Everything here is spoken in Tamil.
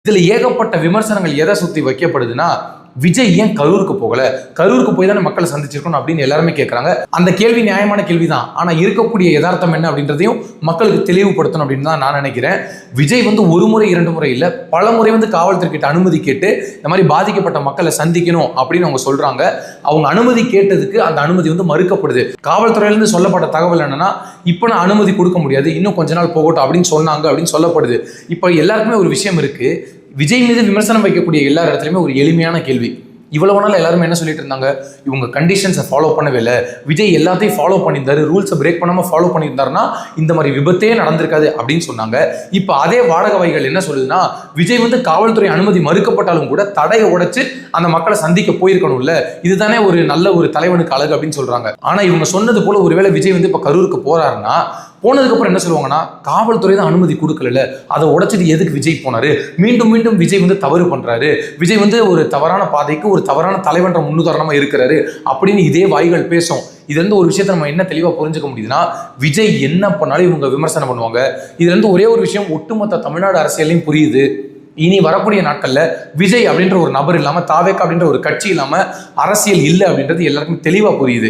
இதுல ஏகப்பட்ட விமர்சனங்கள் எதை சுத்தி வைக்கப்படுதுன்னா, விஜய் ஏன் கரூருக்கு போகல? கரூருக்கு போய் தானே மக்களை சந்திச்சிருக்கணும் அப்படின்னு எல்லாருமே கேட்கறாங்க. அந்த கேள்வி நியாயமான கேள்விதான். ஆனா இருக்கக்கூடிய யதார்த்தம் என்ன அப்படின்றதையும் மக்களுக்கு தெளிவுபடுத்தணும் அப்படின்னு தான் நான் நினைக்கிறேன். விஜய் ஒரு முறை 2 முறை இல்ல, பல முறை காவல்துறை கிட்ட அனுமதி கேட்டு இந்த மாதிரி பாதிக்கப்பட்ட மக்களை சந்திக்கணும் அப்படின்னு அவங்க சொல்றாங்க. அவங்க அனுமதி கேட்டதுக்கு அந்த அனுமதி மறுக்கப்படுது. காவல்துறையிலிருந்து சொல்லப்பட்ட தகவல் என்னன்னா, இப்ப நான் அனுமதி கொடுக்க முடியாது, இன்னும் கொஞ்ச நாள் போகட்டும் அப்படின்னு சொன்னாங்க அப்படின்னு சொல்லப்படுது. இப்ப எல்லாருக்குமே ஒரு விஷயம் இருக்கு. விஜய் மீது விமர்சனம் வைக்கக்கூடிய எல்லா இடத்துலையுமே ஒரு எளிமையான கேள்வி. இவ்வளவு நாள் எல்லாருமே என்ன சொல்லிட்டு இருந்தாங்க, இவங்க கண்டிஷன்ஸை ஃபாலோ பண்ணவே இல்லை, விஜய் எல்லாத்தையும் ஃபாலோ பண்ணியிருந்தாரு, ரூல்ஸை பிரேக் பண்ணாம ஃபாலோ பண்ணியிருந்தாருன்னா இந்த மாதிரி விபத்தே நடந்திருக்காது அப்படின்னு சொன்னாங்க. இப்போ அதே வாடகவைகள் என்ன சொல்லுதுன்னா, விஜய் காவல்துறை அனுமதி மறுக்கப்பட்டாலும் கூட தடையை உடைச்சு அந்த மக்களை சந்திக்க போயிருக்கணும்ல, இதுதானே ஒரு நல்ல ஒரு தலைவனுக்கு அழகு அப்படின்னு சொல்றாங்க. ஆனா இவங்க சொன்னது போல ஒருவேளை விஜய் இப்ப கரூருக்கு போறாருன்னா, போனதுக்கு அப்புறம் என்ன சொல்லுவாங்கன்னா, காவல்துறை தான் அனுமதி கொடுக்கல, அதை உடைச்சிட்டு எதுக்கு விஜய் போனாரு, மீண்டும் மீண்டும் விஜய் தவறு பண்றாரு, விஜய் ஒரு தவறான பாதைக்கு ஒரு தவறான தலைவன்ற முன்னுதாரணமா இருக்கிறாரு அப்படின்னு இதே வாய்கள் பேசும். இதுல ஒரு விஷயத்தை நம்ம என்ன தெளிவா புரிஞ்சுக்க முடியுதுன்னா, விஜய் என்ன பண்ணாலும் இவங்க விமர்சனம் பண்ணுவாங்க. இதுல ஒரே ஒரு விஷயம் ஒட்டுமொத்த தமிழ்நாடு அரசியலையும் புரியுது. இனி வரக்கூடிய நாட்கள்ல விஜய் அப்படின்ற ஒரு நபர் இல்லாம, தாவேகா அப்படின்ற ஒரு கட்சி இல்லாம அரசியல் இல்லை அப்படின்றது எல்லாருக்கும் தெளிவா புரியுது.